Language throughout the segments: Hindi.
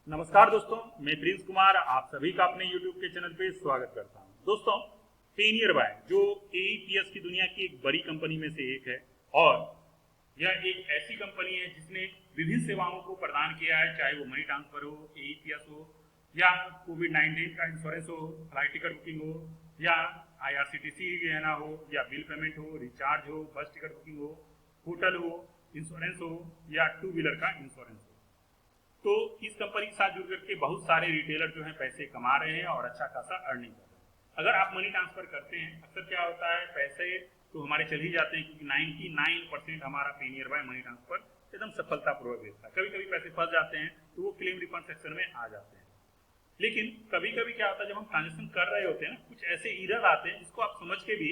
नमस्कार दोस्तों, मैं प्रिंस कुमार आप सभी का अपने YouTube के चैनल पे स्वागत करता हूं। दोस्तों, पेनियरबाय जो AEPS की दुनिया की एक बड़ी कंपनी में से एक है और यह एक ऐसी कंपनी है जिसने विभिन्न सेवाओं को प्रदान किया है, चाहे वो मनी ट्रांसफर हो, AEPS हो या कोविड-19 का इंश्योरेंस हो, फ्लाइट टिकट बुकिंग हो या IRCTC गहना हो या बिल पेमेंट हो, रिचार्ज हो, बस टिकट बुकिंग हो, होटल हो, इंश्योरेंस हो या टू व्हीलर का इंश्योरेंस हो। तो इस कंपनी के साथ जुड़ करके बहुत सारे रिटेलर जो हैं पैसे कमा रहे हैं और अच्छा खासा अर्निंग कर रहे हैं। अगर आप मनी ट्रांसफर करते हैं, अक्सर क्या होता है पैसे तो हमारे चल ही जाते हैं क्योंकि 99% हमारा पेनियरबाय मनी ट्रांसफर एकदम सफलतापूर्वक भेजता है। कभी कभी पैसे फंस जाते हैं तो वो क्लेम रिफंड सेक्शन में आ जाते हैं। लेकिन कभी कभी क्या होता है, जब हम ट्रांजेक्शन कर रहे होते हैं ना, कुछ ऐसे एरर आते हैं जिसको आप समझ के भी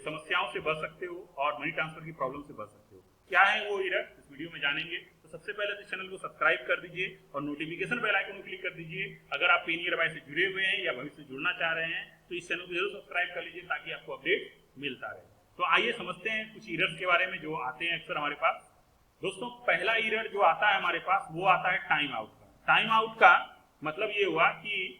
समस्याओं से बच सकते हो और मनी ट्रांसफर की प्रॉब्लम से बच सकते हो। क्या है वो एरर, इस वीडियो में जानेंगे। तो सबसे पहले तो चैनल को सब्सक्राइब कर दीजिए और नोटिफिकेशन बेल आइकन को क्लिक कर दीजिए। अगर आप पेनियरबाय से जुड़े हुए हैं या भविष्य में जुड़ना चाह रहे हैं तो इस चैनल को जरूर सब्सक्राइब कर लीजिए ताकि आपको अपडेट मिलता रहे। तो आइए समझते हैं कुछ एरर्स के बारे में जो आते हैं अक्सर हमारे पास। दोस्तों, पहला एरर जो आता है हमारे पास वो आता है टाइम आउट का। टाइम आउट का मतलब ये हुआ कि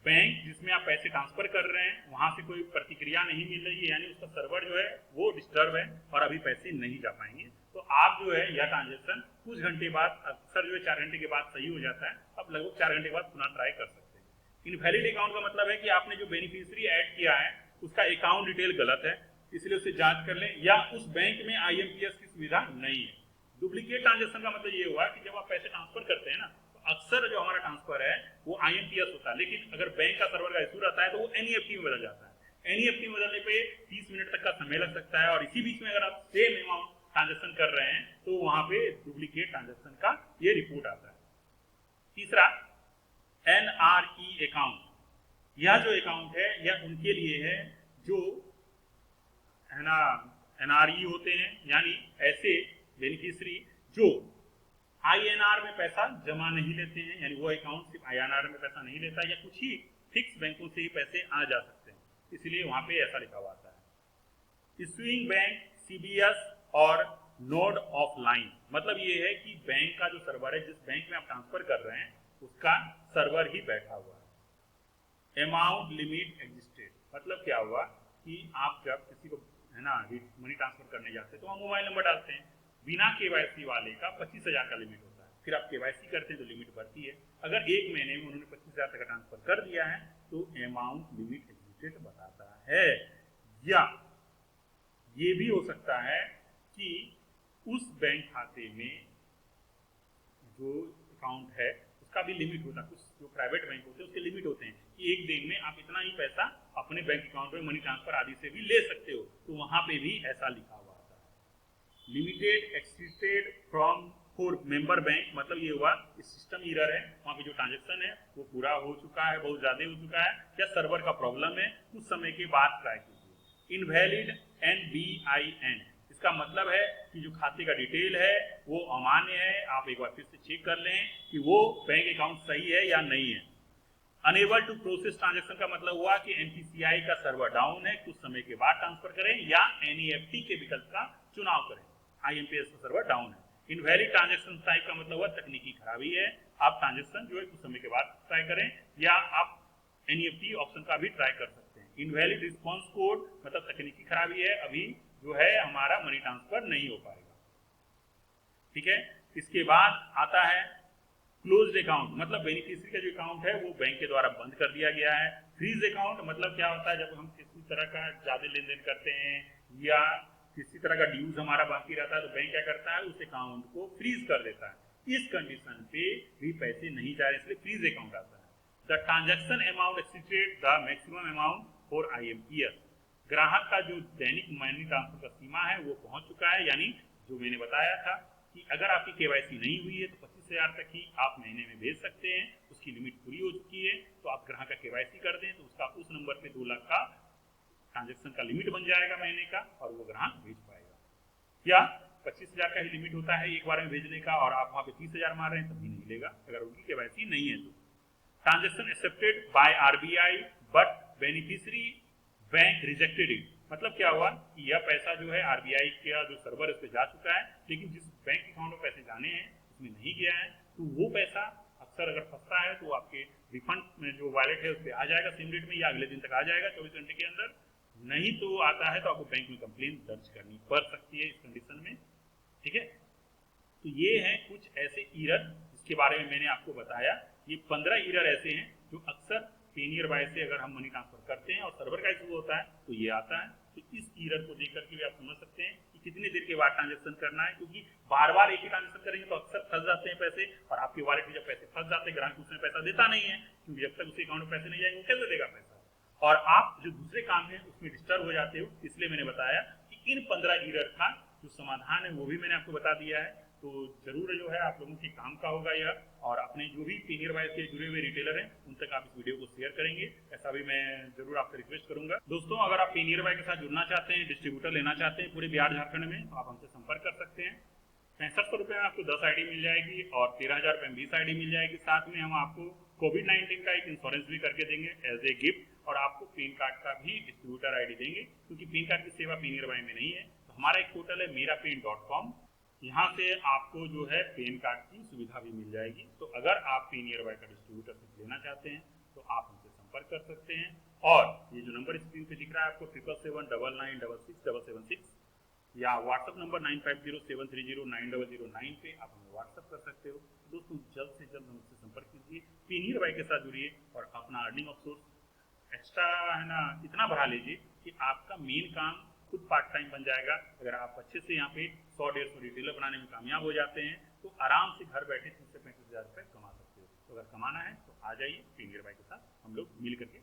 बैंक जिसमें आप पैसे ट्रांसफर कर रहे हैं वहां से कोई प्रतिक्रिया नहीं मिल रही है, यानी उसका सर्वर जो है वो डिस्टर्ब है और अभी पैसे नहीं जा पाएंगे। तो आप जो है यह ट्रांजेक्शन कुछ घंटे बाद, अक्सर जो है 4 घंटे के बाद सही हो जाता है, अब लगभग 4 घंटे के बाद पुनः ट्राई कर सकते हैं। इनवैलिड अकाउंट का मतलब है कि आपने जो बेनिफिशियरी ऐड किया है उसका अकाउंट डिटेल गलत है, इसलिए उसे जांच कर लें, या उस बैंक में IMPS की सुविधा नहीं है। डुप्लीकेट ट्रांजेक्शन का मतलब ये हुआ कि जब आप पैसे ट्रांसफर करते हैं ना, अक्सर जो हमारा ट्रांसफर है वो IMPS होता है, लेकिन अगर बैंक का सर्वर का इशू रहता है तो वो NEFT में बदल जाता है। NEFT में बदलने पे 30 मिनट तक का समय लग सकता है और इसी बीच में अगर आप सेम अमाउंट ट्रांजेक्शन कर रहे हैं तो वहां पे डुप्लीकेट ट्रांजेक्शन का ये रिपोर्ट आता है। तीसरा, NRE अकाउंट। यह जो अकाउंट है यह उनके लिए है जो है ना NRE होते हैं, यानी ऐसे बेनिफिशियरी जो INR में पैसा जमा नहीं लेते हैं, यानी वो अकाउंट सिर्फ INR में पैसा नहीं लेता या कुछ ही फिक्स बैंकों से ही पैसे आ जा सकते हैं, इसलिए वहां पे ऐसा लिखा हुआ आता है। इशूइंग बैंक CBS और नोड ऑफ लाइन, मतलब ये है कि बैंक का जो सर्वर है, जिस बैंक में आप ट्रांसफर कर रहे हैं उसका सर्वर ही बैठा हुआ है। अमाउंट लिमिट एग्जिस्टेड, मतलब क्या हुआ कि आप जब किसी को है ना मनी ट्रांसफर करने जाते हैं तो हम मोबाइल नंबर डालते हैं। बिना KYC वाले का 25,000 का लिमिट होता है, फिर आप KYC करते हैं तो लिमिट बढ़ती है। अगर एक महीने में उन्होंने 25,000 तक का ट्रांसफर कर दिया है तो अमाउंट लिमिट एग्जिस्टेड बताता है। या ये भी हो सकता है कि उस बैंक खाते में जो अकाउंट है उसका भी लिमिट होता है। कुछ जो प्राइवेट बैंक होते हैं उसके लिमिट होते हैं कि एक दिन में आप इतना ही पैसा अपने बैंक अकाउंट में मनी ट्रांसफर आदि से भी ले सकते हो, तो वहां पे भी ऐसा लिखा हुआ आता है। Limited existed from for member bank, मतलब ये हुआ कि सिस्टम एरर है, वहां पे जो ट्रांजेक्शन है वो पूरा हो चुका है, बहुत ज्यादा हो चुका है, या सर्वर का प्रॉब्लम है, कुछ समय के बाद ट्राई कीजिए। इनवैलिड NBIN, इसका मतलब है कि जो खाते का डिटेल है वो अमान्य है, आप एक बार फिर से चेक कर लें कि वो बैंक अकाउंट सही है या नहीं है। अनेबल टू प्रोसेस ट्रांजेक्शन का मतलब हुआ कि NPCI का सर्वर डाउन है, कुछ समय के बाद ट्रांसफर करें या NEFT के विकल्प का चुनाव करें, IMPS का सर्वर डाउन है। इनवैलिड ट्रांजेक्शन टाइप का मतलब हुआ तकनीकी खराबी है, आप ट्रांजेक्शन जो है कुछ समय के बाद ट्राई करें या आप NEFT ऑप्शन का भी ट्राई कर सकते हैं। इनवैलिड रिस्पॉन्स कोड मतलब तकनीकी खराबी है, अभी जो है हमारा मनी ट्रांसफर नहीं हो पाएगा। ठीक है, इसके बाद आता है क्लोज्ड अकाउंट, मतलब बेनिफिशियरी का जो अकाउंट है वो बैंक के द्वारा बंद कर दिया गया है। फ्रीज अकाउंट मतलब क्या होता है, जब हम किसी तरह का ज्यादा लेन देन करते हैं या किसी तरह का ड्यूज हमारा बाकी रहता है तो बैंक क्या करता है, उस अकाउंट को फ्रीज कर देता है। इस कंडीशन पे भी पैसे नहीं जा रहे, इसलिए फ्रीज अकाउंट आता है। The transaction amount exceeded the maximum amount for IMPS, ग्राहक का जो दैनिक मनी ट्रांसफर का सीमा है वो पहुंच चुका है, यानी जो मैंने बताया था कि अगर आपकी KYC नहीं हुई है तो 25,000 तक ही आप महीने में भेज सकते हैं, उसकी लिमिट पूरी हो चुकी है तो आप ग्राहक का KYC कर दें तो उसका उस नंबर पे 2 लाख का ट्रांजेक्शन का लिमिट बन जाएगा महीने का और वो ग्राहक भेज पाएगा। या 25,000 का ही लिमिट होता है एक बार में भेजने का और आप वहां पे 30,000 मार रहे हैं तभी नहीं लेगा अगर उनकी KYC नहीं है तो। Transaction accepted by RBI but beneficiary bank rejected it, मतलब क्या हुआ कि यह पैसा जो है RBI का जो सर्वर उस पर जा चुका है, लेकिन जिस बैंक अकाउंट में पैसे जाने हैं उसमें नहीं गया है, तो वो पैसा अक्सर अगर फंसता है तो आपके रिफंड में जो वॉलेट है उस पर आ जाएगा सेम डेट में या अगले दिन तक आ जाएगा 24 घंटे के अंदर। नहीं तो आता है तो आपको बैंक में कंप्लेन दर्ज करनी पड़ सकती है इस कंडीशन में, ठीक है। तो ये हैं कुछ ऐसे एरर जिसके बारे में मैंने आपको बताया। ये 15 एरर ऐसे हैं जो अक्सर पेनियर बाय से अगर हम मनी ट्रांसफर करते हैं और सर्वर का इशू होता है तो ये आता है। तो इस एरर को देख करके भी आप समझ सकते हैं कि कितनी देर के बाद ट्रांजेक्शन करना है, क्योंकि बार बार एक ही ट्रांजेक्शन करेंगे तो अक्सर फंस जाते हैं पैसे, और आपके वॉलेट में जब पैसे फंस जाते हैं ग्राहक उसमें पैसा देता नहीं है, क्योंकि जब तक उसके अकाउंट में पैसे नहीं जाएंगे वो कैसे देगा पैसा, और आप जो दूसरे काम है उसमें डिस्टर्ब हो जाते हो। इसलिए मैंने बताया कि इन 15 एरर का जो समाधान है वो भी मैंने आपको बता दिया है। तो जरूर जो है आप लोगों के काम का होगा यह, और अपने जो भी पेनियर बाय से जुड़े हुए रिटेलर हैं उन तक आप इस वीडियो को शेयर करेंगे, ऐसा भी मैं जरूर आपसे रिक्वेस्ट करूंगा। दोस्तों अगर आप पेनियर बाय के साथ जुड़ना चाहते हैं, डिस्ट्रीब्यूटर लेना चाहते हैं पूरे बिहार झारखंड में, तो आप हमसे संपर्क कर सकते हैं। 6500 रुपये में आपको 10 आईडी मिल जाएगी और 13,000 रुपये में 20 आईडी मिल जाएगी। साथ में हम आपको कोविड-19 का एक इंश्योरेंस भी करके देंगे एज ए गिफ्ट, और आपको पैन कार्ड का भी डिस्ट्रीब्यूटर आईडी देंगे, क्योंकि पैन कार्ड की सेवा पेनियर बाय में नहीं है। तो हमारा एक पोर्टल है merapen.com, यहाँ से आपको जो है पैन कार्ड की सुविधा भी मिल जाएगी। तो अगर आप पेनियर बाय का डिस्ट्रीब्यूटरशिप लेना चाहते हैं तो आप हमसे संपर्क कर सकते हैं, और ये जो नंबर स्क्रीन पे दिख रहा है आपको 7779966776 या व्हाट्सअप नंबर 9507309009 पे आप हमें व्हाट्सअप कर सकते हो। दोस्तों जल्द से जल्द हमसे संपर्क कीजिए, पेनियर बाय के साथ जुड़िए और अपना अर्निंग ऑफ सोर्स एक्स्ट्रा है ना इतना बढ़ा लीजिए कि आपका मेन काम खुद पार्ट टाइम बन जाएगा। अगर आप अच्छे से यहाँ पे 100-150 रिटेलर बनाने में कामयाब हो जाते हैं तो आराम से घर बैठे 30 से 35 हज़ार रुपये कमा सकते हो। तो अगर कमाना है तो आ जाइए, पेनियर बाय के साथ हम लोग मिल करके